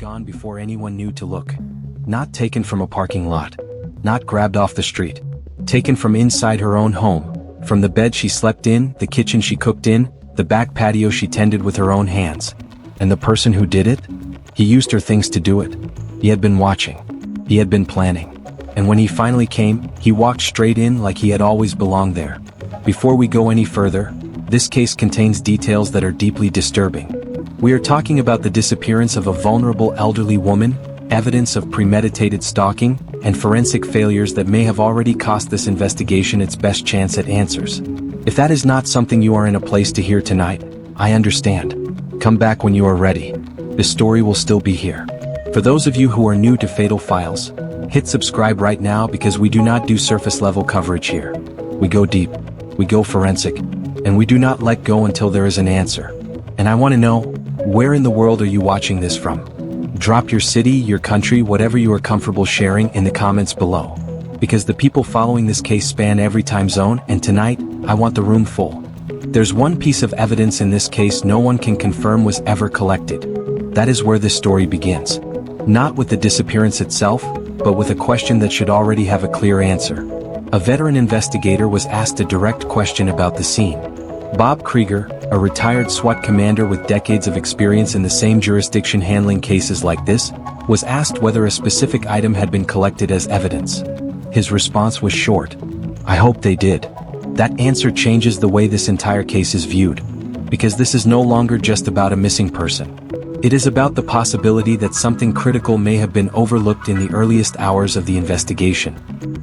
gone before anyone knew to look. Not taken from a parking lot. Not grabbed off the street. Taken from inside her own home, from the bed she slept in, the kitchen she cooked in, the back patio she tended with her own hands. And the person who did it? He used her things to do it. He had been watching. He had been planning. And when he finally came, he walked straight in like he had always belonged there. Before we go any further, this case contains details that are deeply disturbing. We are talking about the disappearance of a vulnerable elderly woman, evidence of premeditated stalking, and forensic failures that may have already cost this investigation its best chance at answers. If that is not something you are in a place to hear tonight, I understand. Come back when you are ready. The story will still be here. For those of you who are new to Fatal Files, hit subscribe right now because we do not do surface-level coverage here. We go deep, we go forensic, and we do not let go until there is an answer. And I want to know, where in the world are you watching this from? Drop your city, your country, whatever you are comfortable sharing in the comments below. Because the people following this case span every time zone, and tonight, I want the room full. There's one piece of evidence in this case no one can confirm was ever collected. That is where this story begins. Not with the disappearance itself, but with a question that should already have a clear answer. A veteran investigator was asked a direct question about the scene. Bob Kreger, a retired SWAT commander with decades of experience in the same jurisdiction handling cases like this, was asked whether a specific item had been collected as evidence. His response was short. "I hope they did." That answer changes the way this entire case is viewed. Because this is no longer just about a missing person. It is about the possibility that something critical may have been overlooked in the earliest hours of the investigation.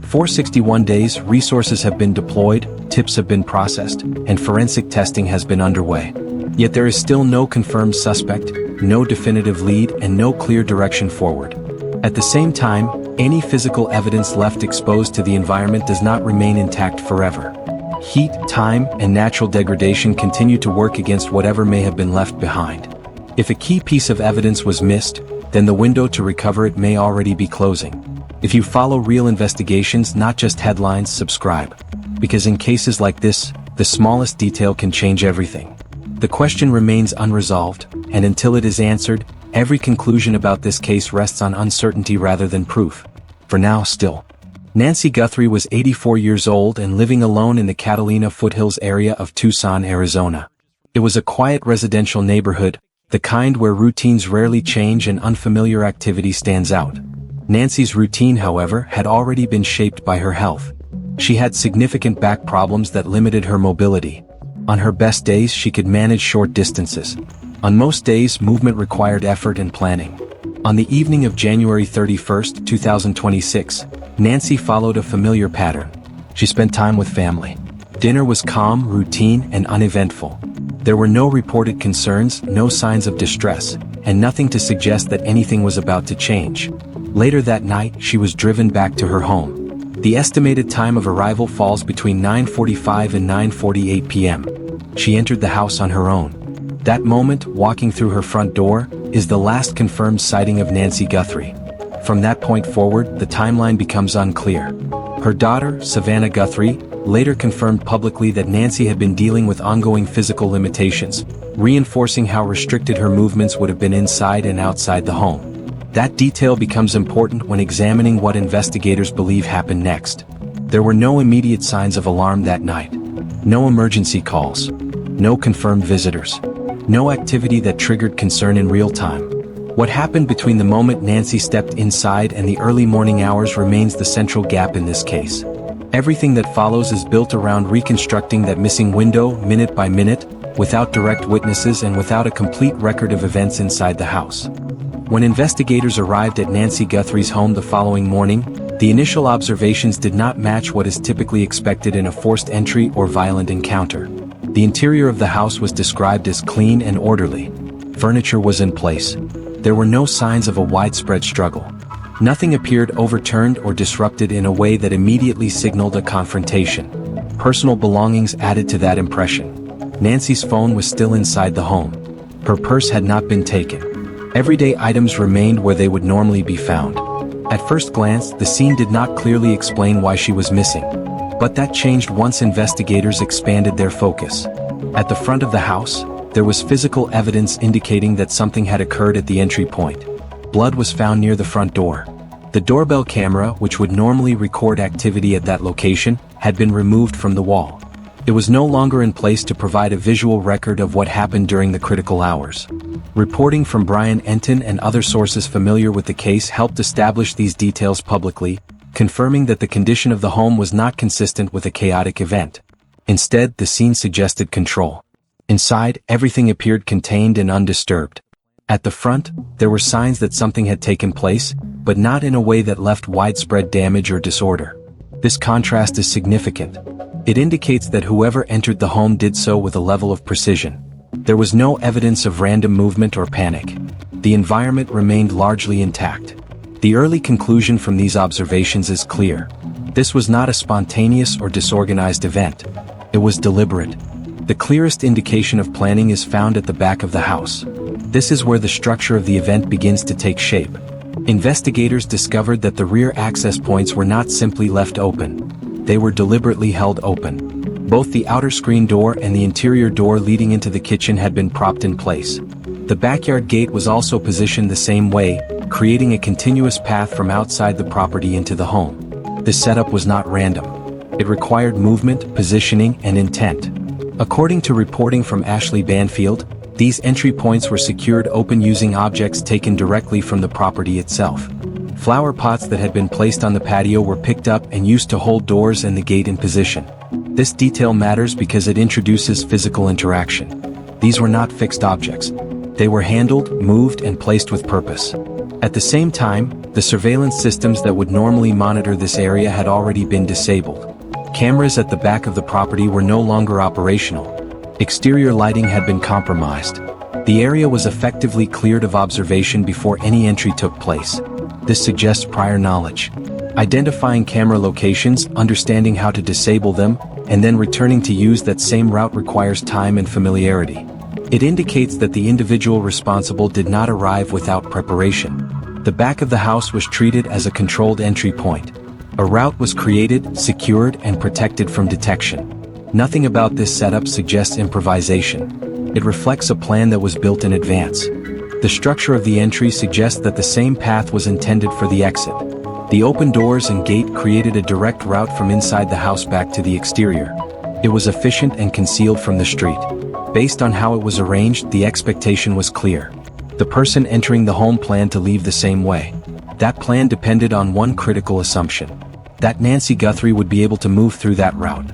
For 61 days, resources have been deployed, tips have been processed, and forensic testing has been underway. Yet there is still no confirmed suspect, no definitive lead, and no clear direction forward. At the same time, any physical evidence left exposed to the environment does not remain intact forever. Heat, time, and natural degradation continue to work against whatever may have been left behind. If a key piece of evidence was missed, then the window to recover it may already be closing. If you follow real investigations, not just headlines, subscribe. Because in cases like this, the smallest detail can change everything. The question remains unresolved, and until it is answered, every conclusion about this case rests on uncertainty rather than proof. For now, still. Nancy Guthrie was 84 years old and living alone in the Catalina Foothills area of Tucson, Arizona. It was a quiet residential neighborhood, the kind where routines rarely change and unfamiliar activity stands out. Nancy's routine, however, had already been shaped by her health. She had significant back problems that limited her mobility. On her best days, she could manage short distances. On most days, movement required effort and planning. On the evening of January 31, 2026, Nancy followed a familiar pattern. She spent time with family. Dinner was calm, routine, and uneventful. There were no reported concerns, no signs of distress, and nothing to suggest that anything was about to change. Later that night, she was driven back to her home. The estimated time of arrival falls between 9:45 and 9:48 p.m. She entered the house on her own. That moment, walking through her front door, is the last confirmed sighting of Nancy Guthrie. From that point forward, the timeline becomes unclear. Her daughter, Savannah Guthrie, later confirmed publicly that Nancy had been dealing with ongoing physical limitations, reinforcing how restricted her movements would have been inside and outside the home. That detail becomes important when examining what investigators believe happened next. There were no immediate signs of alarm that night. No emergency calls. No confirmed visitors. No activity that triggered concern in real time. What happened between the moment Nancy stepped inside and the early morning hours remains the central gap in this case. Everything that follows is built around reconstructing that missing window, minute by minute, without direct witnesses and without a complete record of events inside the house. When investigators arrived at Nancy Guthrie's home the following morning, the initial observations did not match what is typically expected in a forced entry or violent encounter. The interior of the house was described as clean and orderly. Furniture was in place. There were no signs of a widespread struggle. Nothing appeared overturned or disrupted in a way that immediately signaled a confrontation. Personal belongings added to that impression. Nancy's phone was still inside the home. Her purse had not been taken. Everyday items remained where they would normally be found. At first glance, the scene did not clearly explain why she was missing. But that changed once investigators expanded their focus. At the front of the house, there was physical evidence indicating that something had occurred at the entry point. blood was found near the front door. The doorbell camera, which would normally record activity at that location, had been removed from the wall. It was no longer in place to provide a visual record of what happened during the critical hours. Reporting from Brian Enton and other sources familiar with the case helped establish these details publicly, confirming that the condition of the home was not consistent with a chaotic event. Instead, the scene suggested control. Inside, everything appeared contained and undisturbed. At the front, there were signs that something had taken place, but not in a way that left widespread damage or disorder. This contrast is significant. It indicates that whoever entered the home did so with a level of precision. There was no evidence of random movement or panic. The environment remained largely intact. The early conclusion from these observations is clear. This was not a spontaneous or disorganized event. It was deliberate. The clearest indication of planning is found at the back of the house. This is where the structure of the event begins to take shape. Investigators discovered that the rear access points were not simply left open. They were deliberately held open. Both the outer screen door and the interior door leading into the kitchen had been propped in place. The backyard gate was also positioned the same way, creating a continuous path from outside the property into the home. This setup was not random. It required movement, positioning, and intent. According to reporting from Ashleigh Banfield, these entry points were secured open using objects taken directly from the property itself. Flower pots that had been placed on the patio were picked up and used to hold doors and the gate in position. This detail matters because it introduces physical interaction. These were not fixed objects. They were handled, moved, and placed with purpose. At the same time, the surveillance systems that would normally monitor this area had already been disabled. Cameras at the back of the property were no longer operational. Exterior lighting had been compromised. The area was effectively cleared of observation before any entry took place. This suggests prior knowledge. Identifying camera locations, understanding how to disable them, and then returning to use that same route requires time and familiarity. It indicates that the individual responsible did not arrive without preparation. The back of the house was treated as a controlled entry point. A route was created, secured, and protected from detection. Nothing about this setup suggests improvisation. It reflects a plan that was built in advance. The structure of the entry suggests that the same path was intended for the exit. The open doors and gate created a direct route from inside the house back to the exterior. It was efficient and concealed from the street. Based on how it was arranged, the expectation was clear. The person entering the home planned to leave the same way. That plan depended on one critical assumption: that Nancy Guthrie would be able to move through that route.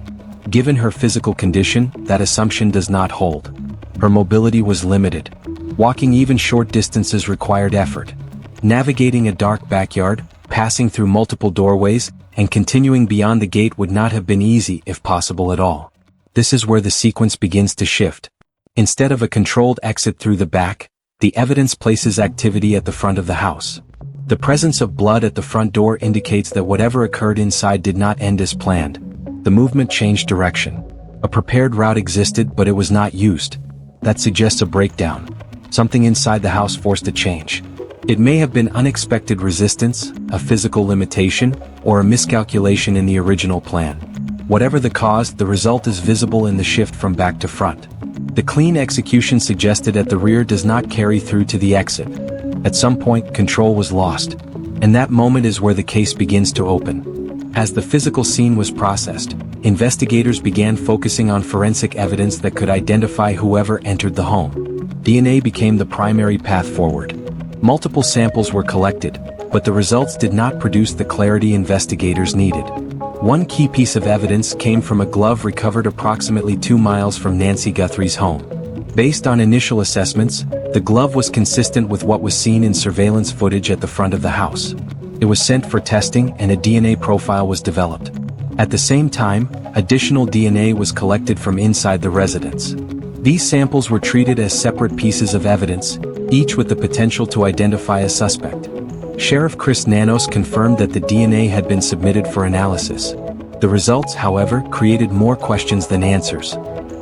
Given her physical condition, that assumption does not hold. Her mobility was limited. Walking even short distances required effort. Navigating a dark backyard, passing through multiple doorways, and continuing beyond the gate would not have been easy if possible at all. This is where the sequence begins to shift. Instead of a controlled exit through the back, the evidence places activity at the front of the house. The presence of blood at the front door indicates that whatever occurred inside did not end as planned. The movement changed direction. A prepared route existed, but it was not used. That suggests a breakdown. Something inside the house forced a change. It may have been unexpected resistance, a physical limitation, or a miscalculation in the original plan. Whatever the cause, the result is visible in the shift from back to front. The clean execution suggested at the rear does not carry through to the exit. At some point, control was lost. And that moment is where the case begins to open. As the physical scene was processed, investigators began focusing on forensic evidence that could identify whoever entered the home. DNA became the primary path forward. Multiple samples were collected, but the results did not produce the clarity investigators needed. One key piece of evidence came from a glove recovered approximately 2 miles from Nancy Guthrie's home. Based on initial assessments, the glove was consistent with what was seen in surveillance footage at the front of the house. It was sent for testing and a DNA profile was developed. At the same time, additional DNA was collected from inside the residence. These samples were treated as separate pieces of evidence, each with the potential to identify a suspect. Sheriff Chris Nanos confirmed that the DNA had been submitted for analysis. The results, however, created more questions than answers.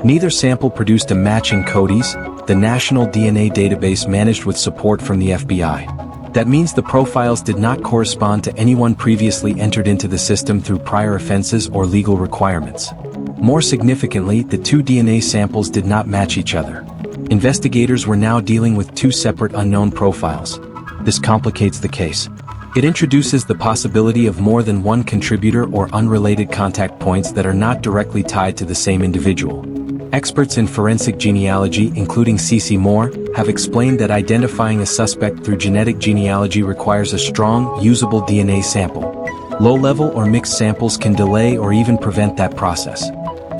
Neither sample produced a match in CODIS, the national DNA database managed with support from the FBI. That means the profiles did not correspond to anyone previously entered into the system through prior offenses or legal requirements. More significantly, the two DNA samples did not match each other. Investigators were now dealing with two separate unknown profiles. This complicates the case. It introduces the possibility of more than one contributor or unrelated contact points that are not directly tied to the same individual. Experts in forensic genealogy, including C.C. Moore, have explained that identifying a suspect through genetic genealogy requires a strong, usable DNA sample. Low-level or mixed samples can delay or even prevent that process.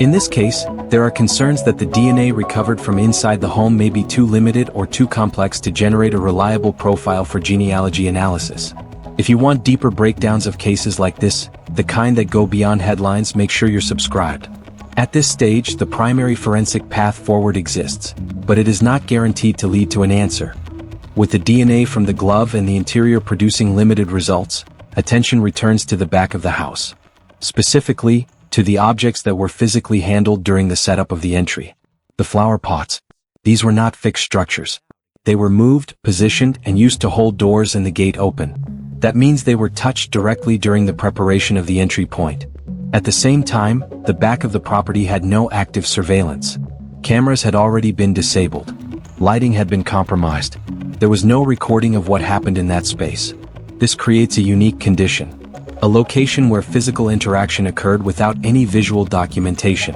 In this case, there are concerns that the DNA recovered from inside the home may be too limited or too complex to generate a reliable profile for genealogy analysis. If you want deeper breakdowns of cases like this, the kind that go beyond headlines, make sure you're subscribed. At this stage, the primary forensic path forward exists, but it is not guaranteed to lead to an answer. With the DNA from the glove and the interior producing limited results, attention returns to the back of the house. Specifically, to the objects that were physically handled during the setup of the entry. The flower pots. These were not fixed structures. They were moved, positioned, and used to hold doors and the gate open. That means they were touched directly during the preparation of the entry point. At the same time, the back of the property had no active surveillance. Cameras had already been disabled. Lighting had been compromised. There was no recording of what happened in that space. This creates a unique condition. A location where physical interaction occurred without any visual documentation.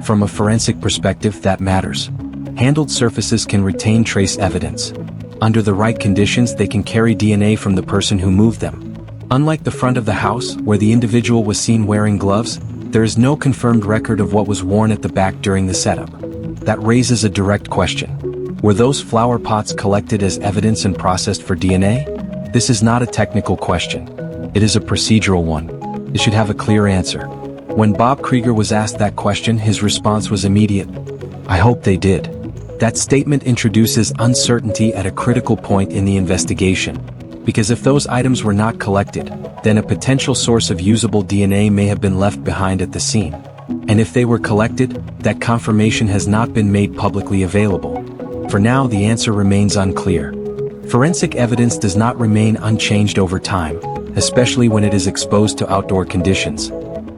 From a forensic perspective, that matters. Handled surfaces can retain trace evidence. Under the right conditions, they can carry DNA from the person who moved them. Unlike the front of the house, where the individual was seen wearing gloves, there is no confirmed record of what was worn at the back during the setup. That raises a direct question. Were those flower pots collected as evidence and processed for DNA? This is not a technical question. It is a procedural one. It should have a clear answer. When Bob Kreger was asked that question, his response was immediate. I hope they did. That statement introduces uncertainty at a critical point in the investigation. Because if those items were not collected, then a potential source of usable DNA may have been left behind at the scene. And if they were collected, that confirmation has not been made publicly available. For now, the answer remains unclear. Forensic evidence does not remain unchanged over time, especially when it is exposed to outdoor conditions.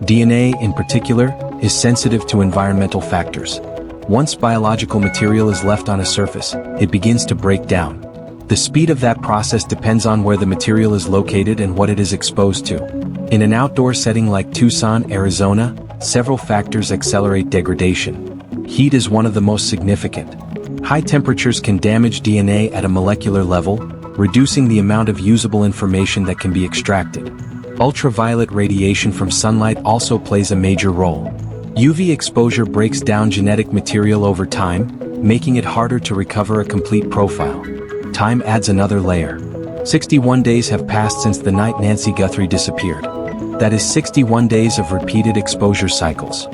DNA, in particular, is sensitive to environmental factors. Once biological material is left on a surface, it begins to break down. The speed of that process depends on where the material is located and what it is exposed to. In an outdoor setting like Tucson, Arizona, several factors accelerate degradation. Heat is one of the most significant. High temperatures can damage DNA at a molecular level, reducing the amount of usable information that can be extracted. Ultraviolet radiation from sunlight also plays a major role. UV exposure breaks down genetic material over time, making it harder to recover a complete profile. Time adds another layer. 61 days have passed since the night Nancy Guthrie disappeared. That is 61 days of repeated exposure cycles.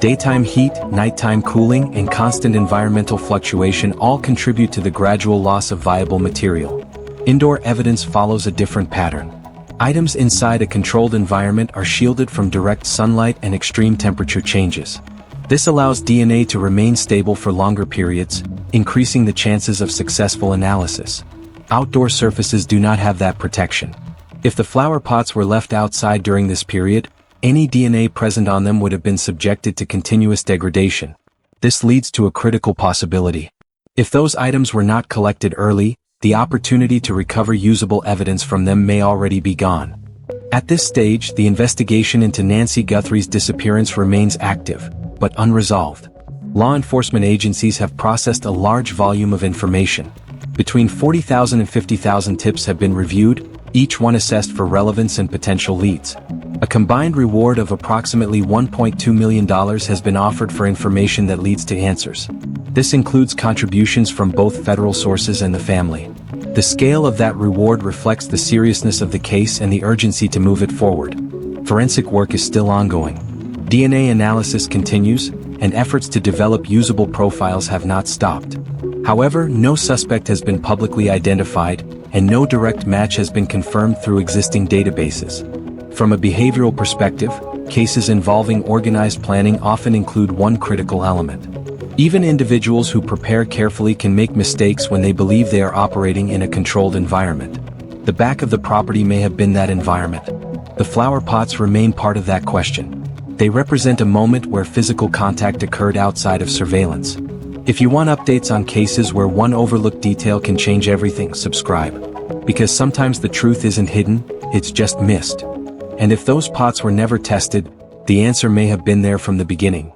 Daytime heat, nighttime cooling, and constant environmental fluctuation all contribute to the gradual loss of viable material. Indoor evidence follows a different pattern. Items inside a controlled environment are shielded from direct sunlight and extreme temperature changes. This allows DNA to remain stable for longer periods, increasing the chances of successful analysis. Outdoor surfaces do not have that protection. If the flower pots were left outside during this period, any DNA present on them would have been subjected to continuous degradation. This leads to a critical possibility. If those items were not collected early, the opportunity to recover usable evidence from them may already be gone. At this stage, the investigation into Nancy Guthrie's disappearance remains active, but unresolved. Law enforcement agencies have processed a large volume of information. Between 40,000 and 50,000 tips have been reviewed, each one assessed for relevance and potential leads. A combined reward of approximately $1.2 million has been offered for information that leads to answers. This includes contributions from both federal sources and the family. The scale of that reward reflects the seriousness of the case and the urgency to move it forward. Forensic work is still ongoing. DNA analysis continues, and efforts to develop usable profiles have not stopped. However, no suspect has been publicly identified, and no direct match has been confirmed through existing databases. From a behavioral perspective, cases involving organized planning often include one critical element. Even individuals who prepare carefully can make mistakes when they believe they are operating in a controlled environment. The back of the property may have been that environment. The flower pots remain part of that question. They represent a moment where physical contact occurred outside of surveillance. If you want updates on cases where one overlooked detail can change everything, subscribe. Because sometimes the truth isn't hidden, it's just missed. And if those pots were never tested, the answer may have been there from the beginning.